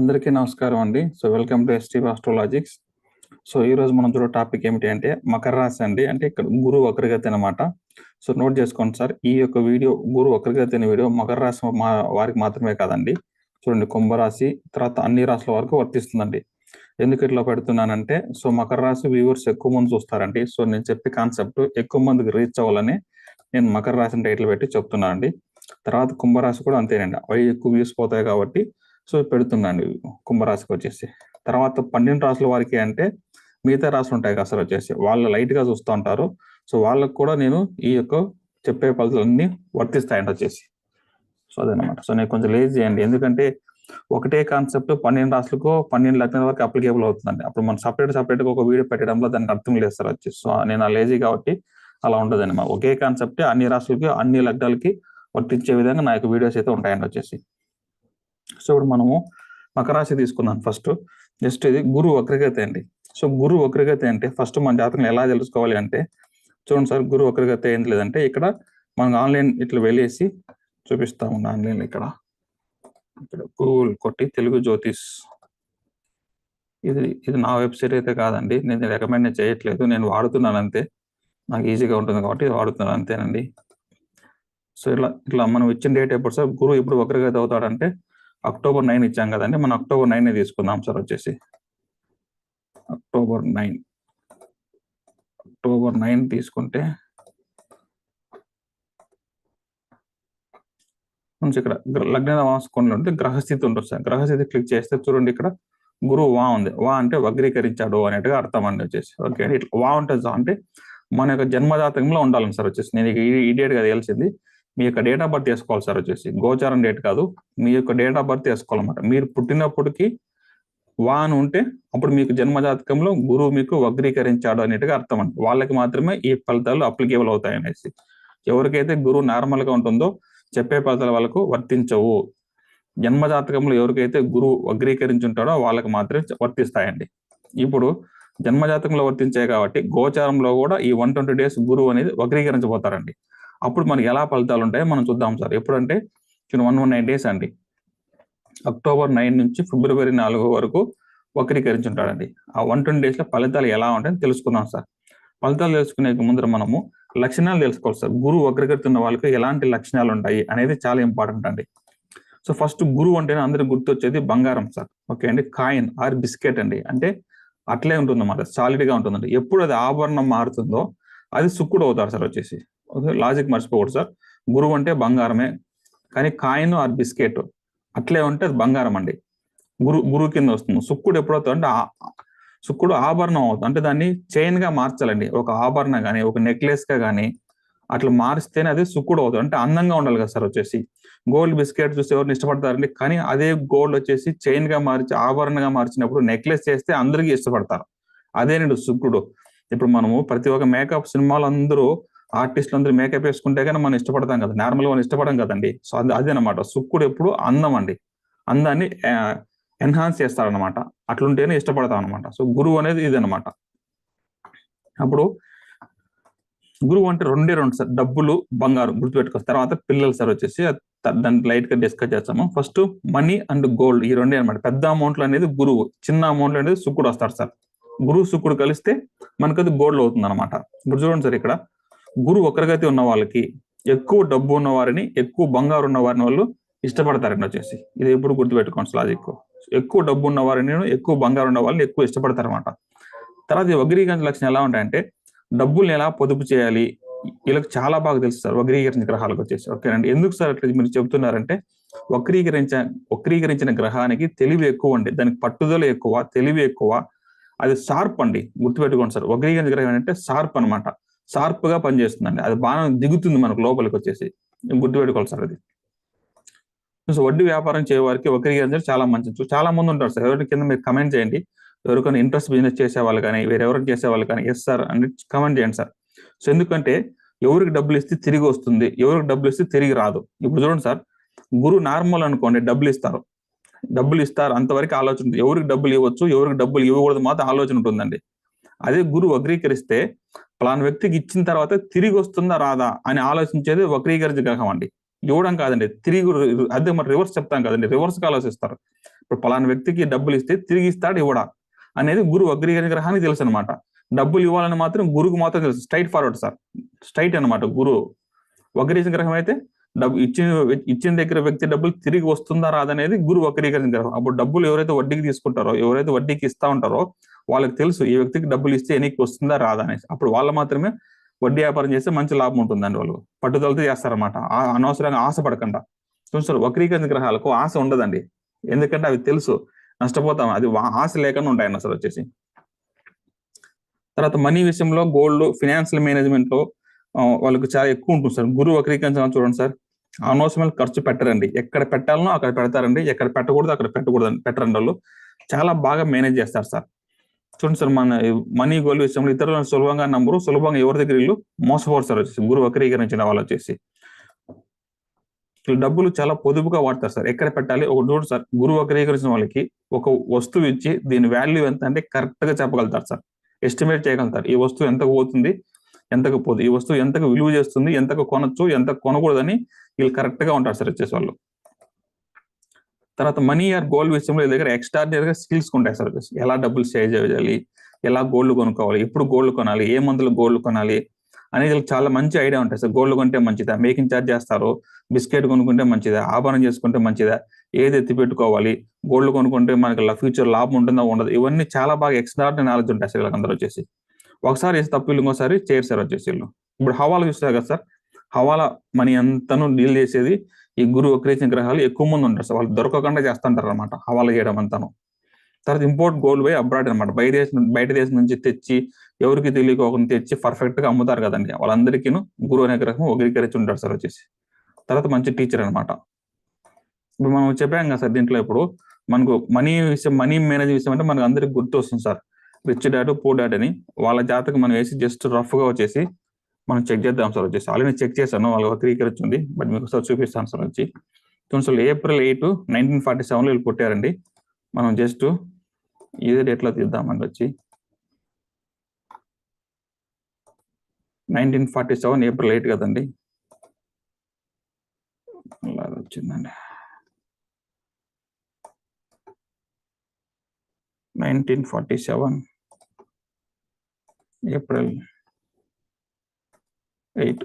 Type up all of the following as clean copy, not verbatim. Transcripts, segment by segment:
అందరికీ నమస్కారం అండి. Welcome to ST astrologics. ఈ రోజు మనం చూడే టాపిక్ ఏమిటి అంటే మకర రాశి అండి. అంటే ఇక్కడ గురువు వక్రగతి అన్నమాట. నోట్ చేసుకోండి సార్. ఈ యొక్క వీడియో గురువు వక్రగతి అనే వీడియో మకర రాశి వారికి మాత్రమే కాదండి. చూడండి, కుంభరాశి తర్వాత అన్ని రాశుల వరకు వర్తిస్తుందండి. ఎందుకు ఇట్లా పెడుతున్నానంటే మకర రాశి వ్యూవర్స్ ఎక్కువ మంది చూస్తారండి. నేను చెప్పే కాన్సెప్ట్ ఎక్కువ మందికి రీచ్ అవ్వాలని నేను మకర రాశిని టైటిల్ పెట్టి చెప్తున్నాను అండి. తర్వాత కుంభరాశి కూడా అంతేనండి. అవి ఎక్కువ వ్యూస్ పోతాయి కాబట్టి పెడుతున్నాండి కుంభరాశికి వచ్చేసి. తర్వాత 12 రాశుల వారికి అంటే మిగతా రాశులు ఉంటాయి కదా సార్, వచ్చేసి వాళ్ళు లైట్ గా చూస్తూ ఉంటారు. వాళ్ళకు కూడా నేను ఈ యొక్క చెప్పే ఫలితాలన్నీ వర్తిస్తాయండి వచ్చేసి. అదనమాట. నేను కొంచెం లేజీ చేయండి, ఎందుకంటే ఒకటే కాన్సెప్ట్ 12 రాశులకు 12 లగ్నాల వరకు అప్లికేబుల్ అవుతుందండి. అప్పుడు మనం సపరేట్ గా ఒక వీడియో పెట్టడంలో దానికి అర్థం లేదు సార్ వచ్చేసి. నేను ఆ లేజీ కాబట్టి అలా ఉండదండి. ఒకే కాన్సెప్ట్ అన్ని రాశులకి అన్ని లగ్నాలకి వర్తించే విధంగా నా యొక్క వీడియోస్ అయితే ఉంటాయండి వచ్చేసి. ఇప్పుడు మనము మకర రాశి తీసుకుందాం ఫస్ట్. జస్ట్ ఇది గురువు వక్రగతి అండి. గురువు వక్రగతి అంటే ఫస్ట్ మన జాతకం ఎలా తెలుసుకోవాలి అంటే, చూడండి సార్, గురువు వక్రగతి ఏంటి లేదంటే ఇక్కడ మనం ఆన్లైన్ ఇట్లా వెళ్ళేసి చూపిస్తాము. ఆన్లైన్ ఇక్కడ గూగుల్ కొట్టి తెలుగు జ్యోతిష్, ఇది నా వెబ్సైట్ అయితే కాదండి. నేను రికమెండ్ చేయట్లేదు, నేను వాడుతున్నాను అంతే. నాకు ఈజీగా ఉంటుంది కాబట్టి వాడుతున్నాను అంతేనండి. ఇట్లా మనం ఇచ్చిన డేట్ ఎప్పుడు సార్, గురువు ఎప్పుడు వక్రగతి అవుతాడంటే అక్టోబర్ 9 ఇచ్చాం కదండి. మనం అక్టోబర్ 9 తీసుకుందాం సార్ వచ్చేసి. అక్టోబర్ 9 తీసుకుంటే ఇక్కడ లగ్న వాసుకోండి ఉంటే గ్రహస్థితి ఉంటుంది సార్. గ్రహస్థితి క్లిక్ చేస్తే చూడండి, ఇక్కడ గురువు వా ఉంది. వా అంటే వక్రీకరించాడు అనేట్టుగా అర్థం అండి వచ్చేసి. ఓకే, ఇట్లా వా ఉంటుంది అంటే మన యొక్క జన్మజాతకంలో ఉండాలని సార్ వచ్చేసి. నేను ఈ డేట్ గా తెలిసింది. మీ యొక్క డేట్ ఆఫ్ బర్త్ వేసుకోవాలి సార్ వచ్చేసి. గోచారం డేట్ కాదు, మీ యొక్క డేట్ ఆఫ్ బర్త్ వేసుకోవాలన్నమాట. మీరు పుట్టినప్పటికి వా అని ఉంటే అప్పుడు మీకు జన్మజాతకంలో గురువు మీకు వక్రీకరించాడు అనేట్టుగా అర్థం అండి. వాళ్ళకి మాత్రమే ఈ ఫలితాలు అప్లికేబుల్ అవుతాయి అనేసి. ఎవరికైతే గురువు నార్మల్ గా ఉంటుందో చెప్పే ఫలితాలు వాళ్ళకు వర్తించవు. జన్మజాతకంలో ఎవరికైతే గురువు వక్రీకరించి ఉంటాడో వాళ్ళకి మాత్రమే వర్తిస్తాయండి. ఇప్పుడు జన్మజాతకంలో వర్తించాయి కాబట్టి గోచారంలో కూడా ఈ 120 days గురువు అనేది వక్రీకరించబోతారండి. అప్పుడు మనకి ఎలా ఫలితాలు ఉంటాయో మనం చూద్దాం సార్. ఎప్పుడంటే 119 days అండి. అక్టోబర్ 9 నుంచి ఫిబ్రవరి 4 వరకు వక్రీకరించుంటాడండి. ఆ 120 days లో ఫలితాలు ఎలా ఉంటాయని తెలుసుకుందాం సార్. ఫలితాలు తెలుసుకునే ముందర మనము లక్షణాలు తెలుసుకోవాలి సార్. గురువు వక్రీకరిస్తున్న వాళ్ళకి ఎలాంటి లక్షణాలు ఉంటాయి అనేది చాలా ఇంపార్టెంట్ అండి. ఫస్ట్ గురువు అంటేనే అందరికి గుర్తొచ్చేది బంగారం సార్. ఓకే అండి, కాయిన్ ఆర్ బిస్కెట్ అండి. అంటే అట్లే ఉంటుంది అన్నమాట, సాలిడ్ గా ఉంటుందండి. ఎప్పుడు అది ఆభరణం మారుతుందో అది శుక్రుడు అవుతారు సార్ వచ్చేసి. ఓకే, లాజిక్ మర్చిపోకూడదు సార్. గురువు అంటే బంగారమే, కానీ కాయిన్ ఆర్ బిస్కెట్ అట్లే ఉంటే అది బంగారం అండి. గురువు కింద వస్తుంది. శుక్రుడు ఎప్పుడవుతుంది అంటే శుక్రుడు ఆభరణం అవుతుంది. అంటే దాన్ని చైన్ గా మార్చాలండి. ఒక ఆభరణ కానీ ఒక నెక్లెస్ గా కానీ అట్లా మారిస్తేనే అది శుక్రుడు అవుతుంది. అంటే అందంగా ఉండాలి కదా సార్ వచ్చేసి. గోల్డ్ బిస్కెట్ చూస్తే ఎవరిని ఇష్టపడతారండి, కానీ అదే గోల్డ్ వచ్చేసి చైన్ గా మార్చి ఆభరణంగా మార్చినప్పుడు నెక్లెస్ చేస్తే అందరికీ ఇష్టపడతారు. అదేనండి శుక్రుడు. ఇప్పుడు మనము ప్రతి ఒక్క మేకప్ సినిమాలు అందరూ ఆర్టిస్టులు అందరూ మేకప్ వేసుకుంటే కానీ మనం ఇష్టపడతాం కదా, నార్మల్ గా మనం ఇష్టపడం కదండి. అదేనమాట శుక్రుడు ఎప్పుడు అందం అండి. అందాన్ని ఎన్హాన్స్ చేస్తారనమాట. అట్లుంటేనే ఇష్టపడతాం అనమాట. గురువు అనేది ఇది అనమాట. అప్పుడు గురువు అంటే రెండు సార్, డబ్బులు బంగారం గుర్తుపెట్టుకో. తర్వాత పిల్లలు సార్ వచ్చేసి దాన్ని లైట్ గా డిస్కస్ చేస్తాము. ఫస్ట్ మనీ అండ్ గోల్డ్, ఈ రెండే అనమాట. పెద్ద అమౌంట్లు అనేది గురువు, చిన్న అమౌంట్లు అనేది శుక్రుడు వస్తాడు సార్. గురువు శుక్రుడు కలిస్తే మనకు అది గోల్డ్ అవుతుంది అనమాట. ఇప్పుడు చూడండి సార్, ఇక్కడ గురువు వక్రగతి ఉన్న వాళ్ళకి ఎక్కువ డబ్బు ఉన్న వారిని, ఎక్కువ బంగారు ఉన్న వారిని వాళ్ళు ఇష్టపడతారండి వచ్చేసి. ఇది ఎప్పుడు గుర్తుపెట్టుకోండి లాజిక్. ఎక్కువ డబ్బు ఉన్న వారిని, ఎక్కువ బంగారు ఉన్న వాళ్ళని ఎక్కువ ఇష్టపడతారు అనమాట. తర్వాత ఈ వక్రీకరణ లక్షణం ఎలా ఉంటాయంటే డబ్బుల్ని ఎలా పొదుపు చేయాలి, వీళ్ళకి చాలా బాగా తెలుసు సార్ వక్రీకరించిన గ్రహాలకు వచ్చేసి. ఓకేనండి, ఎందుకు సార్ అట్లా మీరు చెబుతున్నారంటే వక్రీకరించిన గ్రహానికి తెలివి ఎక్కువ అండి. దానికి పట్టుదల ఎక్కువ, తెలివి ఎక్కువ, అది షార్ప్ అండి. గుర్తుపెట్టుకోండి సార్, వక్రీకరించిన గ్రహం అంటే షార్ప్ అనమాట. షార్ప్ గా పనిచేస్తుందండి. అది బాగా దిగుతుంది మనకు లోపలికి వచ్చేసి. గుర్తుపెట్టుకోవాలి సార్ అది. వడ్డీ వ్యాపారం చేయవారికి వక్రీకరించడం చాలా మంచిది. చాలా మంది ఉంటారు సార్. ఎవరి కింద మీరు కమెంట్ చేయండి, ఎవరికైనా ఇంట్రెస్ట్ బిజినెస్ చేసే వాళ్ళు కానీ వేరెవరికి చేసే వాళ్ళు కానీ ఎస్ సార్ అని కమెంట్ చేయండి సార్. ఎందుకంటే ఎవరికి డబ్బులు ఇస్తే తిరిగి వస్తుంది, ఎవరికి డబ్బులు ఇస్తే తిరిగి రాదు. ఇప్పుడు చూడండి సార్, గురువు నార్మల్ అనుకోండి, డబ్బులు ఇస్తారు అంతవరకు ఆలోచన ఉంటుంది. ఎవరికి డబ్బులు ఇవ్వచ్చు, ఎవరికి డబ్బులు ఇవ్వకూడదు మాత్రం ఆలోచన ఉంటుందండి. అదే గురువు వక్రీకరిస్తే పలానా వ్యక్తికి ఇచ్చిన తర్వాత తిరిగి వస్తుందా రాదా అని ఆలోచించేది వక్రీకరించే గ్రహం అండి. ఇవ్వడం కాదండి, తిరిగి. అదే మరి రివర్స్ చెప్తాం కదండి, రివర్స్ గా ఆలోచిస్తారు. ఇప్పుడు పలానా వ్యక్తికి డబ్బులు ఇస్తే తిరిగి ఇస్తాడు ఇవ్వడా అనేది గురువు వక్రీకరించిన గ్రహానికి తెలుసు అనమాట. డబ్బులు ఇవ్వాలని మాత్రం గురువుకు మాత్రం తెలుసు. స్ట్రైట్ ఫార్వర్డ్ సార్, స్ట్రైట్ అనమాట. గురువు వక్రీకరించిన గ్రహం అయితే డబ్బు ఇచ్చిన దగ్గర వ్యక్తి డబ్బులు తిరిగి వస్తుందా రాదనేది గురువు వక్రీకరించిన గ్రహం. అప్పుడు డబ్బులు ఎవరైతే వడ్డీకి తీసుకుంటారో, ఎవరైతే వడ్డీకి ఇస్తా ఉంటారో వాళ్ళకి తెలుసు ఈ వ్యక్తికి డబ్బులు ఇస్తే ఎనికి వస్తుందా రాదా అనేసి. అప్పుడు వాళ్ళు మాత్రమే వడ్డీ వ్యాపారం చేస్తే మంచి లాభం ఉంటుందండి. వాళ్ళు పట్టుదలతో చేస్తారన్నమాట, అనవసరంగా ఆశ పడకుండా. చూస్తారు వక్రీకరించిన గ్రహాలకు ఆశ ఉండదండి, ఎందుకంటే అవి తెలుసు నష్టపోతాం, అది ఆశ లేకుండా ఉంటాయన్న సార్ వచ్చేసి. తర్వాత మనీ విషయంలో గోల్డ్, ఫినాన్షియల్ మేనేజ్మెంట్ లో వాళ్ళకి చాలా ఎక్కువ ఉంటుంది సార్. గురువు వక్రీకరించడం చూడండి సార్, అనవసరమైన ఖర్చు పెట్టరండి. ఎక్కడ పెట్టాలనో అక్కడ పెడతారండి, ఎక్కడ పెట్టకూడదు అక్కడ పెట్టరండి. వాళ్ళు చాలా బాగా మేనేజ్ చేస్తారు సార్. చూడండి సార్, మన మనీ గోల్డ్ విషయంలో ఇతరులను సులభంగా నమ్మరు, సులభంగా ఎవరి దగ్గర ఇల్లు మోసపోరు సార్ వచ్చేసి. గురువు వక్రీకరించిన వాళ్ళు వచ్చేసి డబ్బులు చాలా పొదుపుగా వాడతారు సార్. ఎక్కడ పెట్టాలి ఒక చూడు సార్, గురువు వక్రీకరించిన వాళ్ళకి ఒక వస్తువు ఇచ్చి దీని వాల్యూ ఎంత అంటే కరెక్ట్ గా చెప్పగలుగుతారు సార్, ఎస్టిమేట్ చేయగలుగుతారు. ఈ వస్తువు ఎంతకు పోతుంది, ఎంతకు పోదు, ఈ వస్తువు ఎంతకు విలువ చేస్తుంది, ఎంతకు కొనొచ్చు, ఎంత కొనకూడదని వీళ్ళు కరెక్ట్ గా ఉంటారు సార్ వచ్చేసి వాళ్ళు. తర్వాత మనీ ఆర్ గోల్డ్ విషయంలో వీళ్ళ దగ్గర ఎక్స్ట్రాడినరీగా స్కిల్స్ ఉంటాయి సార్ వచ్చేసి. ఎలా డబ్బులు సేవ్ చేయాలి, ఎలా గోల్డ్ కొనుక్కోవాలి, ఎప్పుడు గోల్డ్ కొనాలి, ఏ మందులు గోల్డ్ కొనాలి అనేది చాలా మంచి ఐడియా ఉంటాయి సార్. గోల్డ్ కొంటే మంచిదా, మేకింగ్ ఛార్జ్ చేస్తారు, బిస్కెట్ కొనుక్కుంటే మంచిదా, ఆభరణం చేసుకుంటే మంచిదా, ఏది ఎత్తి పెట్టుకోవాలి, గోల్డ్ కొనుక్కుంటే మనకి ఫ్యూచర్ లాభం ఉంటుందా ఉండదు, ఇవన్నీ చాలా బాగా ఎక్స్ట్రాడినరీ నాలెడ్జ్ ఉంటాయి సార్ వీళ్ళకందరూ వచ్చేసి. ఒకసారి వేసి తప్పు ఇంకోసారి చేయరు సార్ వచ్చేసి వీళ్ళు. ఇప్పుడు హవాలా చూస్తారు కదా సార్, హవాలా మనీ అంతను డీల్ చేసేది ఈ గురువు వక్రీకరించిన గ్రహాలు ఎక్కువ మంది ఉంటారు సార్. వాళ్ళు దొరకకుండా చేస్తుంటారు అనమాట హవాలా చేయడం అంతాను. తర్వాత ఇంపోర్ట్ గోల్డ్ బై అబ్రాడ్ అనమాట, బయట దేశం నుంచి తెచ్చి ఎవరికి తెలియకోకుండా తెచ్చి పర్ఫెక్ట్ గా అమ్ముతారు కదండి, వాళ్ళందరికీ గురువు అనే గ్రహం వక్రీకరించి ఉంటారు సార్ వచ్చేసి. తర్వాత మంచి టీచర్ అనమాట. ఇప్పుడు మనం చెప్పాం కదా సార్, దీంట్లో ఇప్పుడు మనకు మనీ విషయం, మనీ మేనేజ్ విషయం అంటే మనకు అందరికి గుర్తు వస్తుంది sir, rich dad poor dad అని. వాళ్ళ జాతకం మనం వేసి జస్ట్ రఫ్ గా వచ్చేసి మనం చెక్ చేద్దాం సార్ వచ్చేసి. ఆల్రెడీ చెక్ చేశాను, వాళ్ళు వక్రీకరించింది, బట్ మీకు ఒకసారి చూపిస్తాను సార్ వచ్చి. కొంచెం April 8, 1947 వీళ్ళు పుట్టారండి. మనం జస్ట్ ఇదే డేట్ లో తీద్దామండి వచ్చి 1947 April 8 కదండి, అలా వచ్చిందండి. 1947 April 8,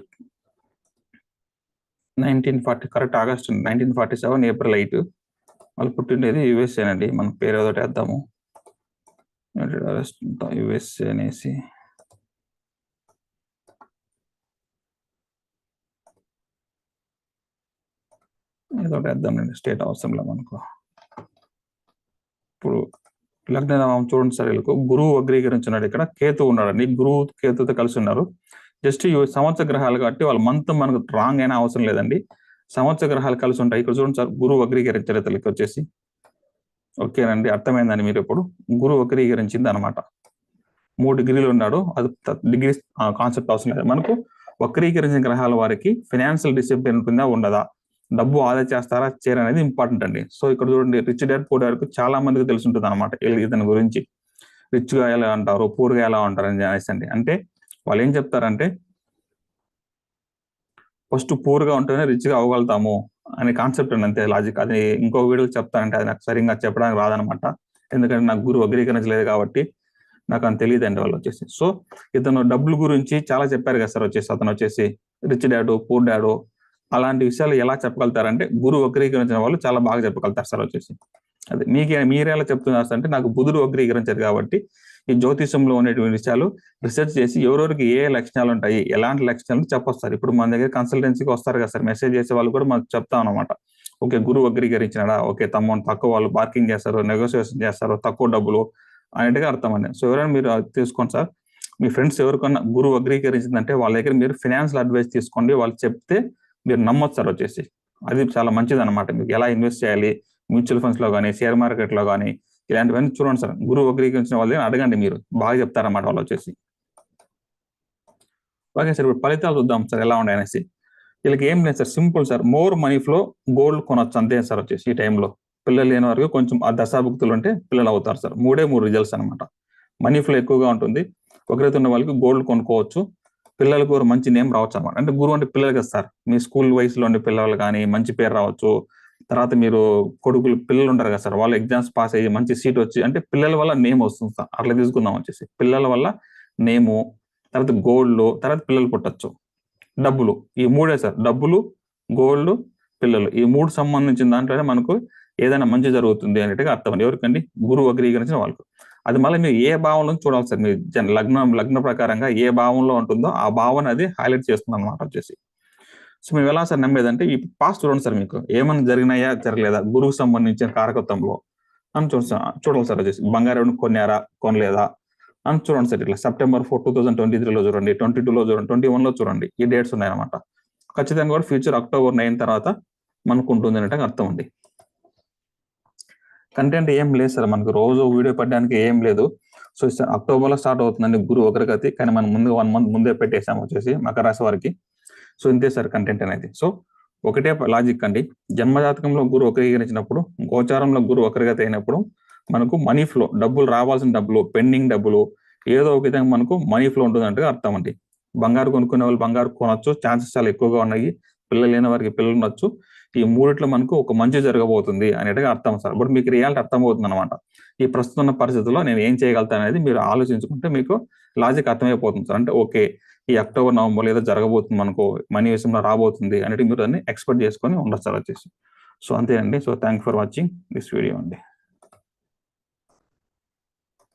1940 కరెక్ట్, ఆగస్ట్ 1947 April 8 వాళ్ళు పుట్టిండేది USA అండి. మన పేరు ఏదో వేద్దాము, USA అనేసి. ఏదో వేద్దామండి, స్టేట్ అవసరంలో మనకు. ఇప్పుడు లగ్నం చూడండి సార్, వీళ్ళకు గురువు వక్రీకరించున్నాడు, ఇక్కడ కేతు ఉన్నాడండి, గురువు కేతుతో కలిసి ఉన్నారు. జస్ట్ ఈ సంవత్సర గ్రహాలు కాబట్టి వాళ్ళ మంత్ మనకు రాంగ్ అయినా అవసరం లేదండి, సంవత్సర గ్రహాలు కలిసి ఉంటాయి. ఇక్కడ చూడండి సార్, గురువు వక్రీకరించారు ఇతనికి వచ్చేసి. ఓకేనండి, అర్థమైందని మీరు ఇప్పుడు గురువు వక్రీకరించింది అనమాట. 3 డిగ్రీలు ఉన్నాడు, అది డిగ్రీ కాన్సెప్ట్ అవసరం లేదు మనకు. వక్రీకరించిన గ్రహాల వారికి ఫైనాన్షియల్ డిసిప్లిన్ ఉంటుందా ఉండదా, డబ్బు ఆదా చేస్తారా చేయరు అనేది ఇంపార్టెంట్ అండి. సో ఇక్కడ చూడండి, రిచ్ డాడ్ పూర్ డాడ్ చాలా మందికి తెలిసి ఉంటుంది అనమాట ఇతని గురించి. రిచ్ గా ఎలా అంటారు, పూర్ గా ఎలా ఉంటారు అని అనేసి అండి. అంటే వాళ్ళు ఏం చెప్తారంటే ఫస్ట్ పూర్ గా ఉంటేనే రిచ్ గా అవ్వగలుగుతాము అనే కాన్సెప్ట్ అండి, అంతే లాజిక్. అది ఇంకో వీడియో చెప్తానంటే అది నాకు సరిగ్గా చెప్పడానికి రాదనమాట, ఎందుకంటే నాకు గురువు వక్రీకరించలేదు కాబట్టి నాకు అని తెలియదండి వాళ్ళు వచ్చేసి. సో ఇతను డబ్బుల గురించి చాలా చెప్పారు కదా సార్ వచ్చేసి. అతను వచ్చేసి రిచ్ డాడు పూర్ డాడు అలాంటి విషయాలు ఎలా చెప్పగలుగుతారంటే గురువు వక్రీకరించిన వాళ్ళు చాలా బాగా చెప్పగలుగుతారు సార్ వచ్చేసి. అది మీరు ఎలా చెప్తున్నారు అంటే, నాకు బుధుడు వక్రీకరించారు కాబట్టి ఈ జ్యోతిషంలో ఉండేటువంటి విషయాలు రిసెర్చ్ చేసి ఎవరెవరికి ఏ లక్షణాలు ఉంటాయి, ఎలాంటి లక్షణాలు చెప్పొస్తారు. ఇప్పుడు మన దగ్గర కన్సల్టెన్సీకి వస్తారు కదా సార్, మెసేజ్ చేసే వాళ్ళు కూడా మనకు చెప్తాం అనమాట. ఓకే గురువు వక్రీకరించినాడా, ఓకే తక్కువ వాళ్ళు బార్కింగ్ చేస్తారు, నెగోసియేషన్ చేస్తారు, తక్కువ డబ్బులు అనేట్టుగా అర్థం అండి. సో ఎవరైనా మీరు తీసుకోండి సార్, మీ ఫ్రెండ్స్ ఎవరికన్నా గురువు వక్రీకరించిందంటే వాళ్ళ దగ్గర మీరు ఫైనాన్షియల్ అడ్వైస్ తీసుకోండి, వాళ్ళు చెప్తే మీరు నమ్మొచ్చు సార్ వచ్చేసి. అది చాలా మంచిది అనమాట. మీకు ఎలా ఇన్వెస్ట్ చేయాలి, మ్యూచువల్ ఫండ్స్ లో కానీ షేర్ మార్కెట్ లో కానీ ఇలాంటివన్నీ చూడండి సార్. గురువు వక్రీకరించిన వాళ్ళని అడగండి, మీరు బాగా చెప్తారన్నమాట వాళ్ళు వచ్చేసి. ఓకే సార్, ఇప్పుడు ఫలితాలు చూద్దాం సార్ ఎలా ఉన్నాయి అనేసి. వీళ్ళకి ఏం లేదు sir, simple sir, more money flow, gold కొనొచ్చు అంతే సార్ వచ్చేసి. ఈ టైంలో పిల్లలు లేని వరకు కొంచెం ఆ దశాభుక్తులు ఉంటే పిల్లలు అవుతారు సార్. 3 రిజల్ట్స్ అనమాట. మనీ ఫ్లో ఎక్కువగా ఉంటుంది, ఒకరైతే ఉన్న వాళ్ళకి గోల్డ్ కొనుక్కోవచ్చు, పిల్లలకు కూడా మంచి నేమ్ రావచ్చు అనమాట. అంటే గురువు అంటే పిల్లలు కదా సార్, మీ స్కూల్ వయసులో ఉండే పిల్లలు కానీ మంచి పేరు రావచ్చు, తర్వాత మీరు కొడుకులు పిల్లలు ఉంటారు కదా సార్, వాళ్ళు ఎగ్జామ్స్ పాస్ అయ్యి మంచి సీట్ వచ్చి అంటే పిల్లల వల్ల నేమ్ వస్తుంది సార్, అట్లా తీసుకుందాం వచ్చేసి పిల్లల వల్ల నేము, తర్వాత గోల్డ్, తర్వాత పిల్లలు పుట్టచ్చు, డబ్బులు, ఈ మూడే సార్, డబ్బులు, గోల్డ్, పిల్లలు, ఈ మూడు సంబంధించిన దాంట్లోనే మనకు ఏదైనా మంచి జరుగుతుంది అనేట్టుగా అర్థం అండి. ఎవరికండి? గురువు వక్రీకరించిన వాళ్ళకు. అది మళ్ళీ మీరు ఏ భావంలో చూడాలి సార్, మీ లగ్న ప్రకారంగా ఏ భావంలో ఉంటుందో ఆ భావన అది హైలైట్ చేస్తుంది అనమాట వచ్చేసి. సో మేము ఎలా సార్ నమ్మేదంటే ఈ పాస్ట్ చూడండి సార్, మీకు ఏమైనా జరిగినాయా జరగలేదా గురువుకు సంబంధించిన కారకత్వంలో అని చూడాలి సార్ వచ్చేసి. బంగారం కొన్నారా కొనలేదా అని చూడండి సార్. ఇట్లా September 4, 2023లో చూడండి, 22లో చూడండి, 21లో చూడండి, ఈ డేట్స్ ఉన్నాయన్నమాట. ఖచ్చితంగా కూడా ఫ్యూచర్ October 9 తర్వాత మనకు ఉంటుంది అనేట్టుగా అర్థం అండి. కంటెంట్ ఏం లేదు సార్, మనకు రోజు వీడియో పెట్టడానికి ఏం లేదు. సో అక్టోబర్లో స్టార్ట్ అవుతుందండి గురు వక్రగతి, కానీ మనం ముందు 1 month ముందే పెట్టేసాము వచ్చేసి మకర రాశి వారికి. సో ఇంతే సార్ కంటెంట్ అనేది. సో ఒకటే లాజిక్ అండి, జన్మజాతకంలో గురు వక్రీకరించినప్పుడు, గోచారంలో గురు వక్రగతి అయినప్పుడు మనకు మనీ ఫ్లో, డబ్బులు రావాల్సిన డబ్బులు, పెండింగ్ డబ్బులు, ఏదో ఒక విధంగా మనకు మనీ ఫ్లో ఉంటుంది అర్థం అండి. బంగారు కొనుక్కునే వాళ్ళు బంగారు కొనొచ్చు, ఛాన్సెస్ చాలా ఎక్కువగా ఉన్నాయి. పిల్లలు లేని వారికి పిల్లలు ఉండొచ్చు. ఈ మూడిట్లో మనకు ఒక మంచి జరగబోతుంది అనేట్టుగా అర్థం సార్. బట్ మీకు రియాలిటీ అర్థమవుతుంది అనమాట. ఈ ప్రస్తుతం ఉన్న పరిస్థితుల్లో నేను ఏం చేయగలుగుతాను అనేది మీరు ఆలోచించుకుంటే మీకు లాజిక్ అర్థమైపోతుంది సార్. అంటే ఓకే, ఈ అక్టోబర్ నవంబర్ ఏదో జరగబోతుంది మనకు, మనీ విషయంలో రాబోతుంది అనేది మీరు దాన్ని ఎక్స్పెక్ట్ చేసుకొని ఉండొచ్చు సార్ వచ్చేసి. సో అంతే అండి. So thank for watching this video అండి.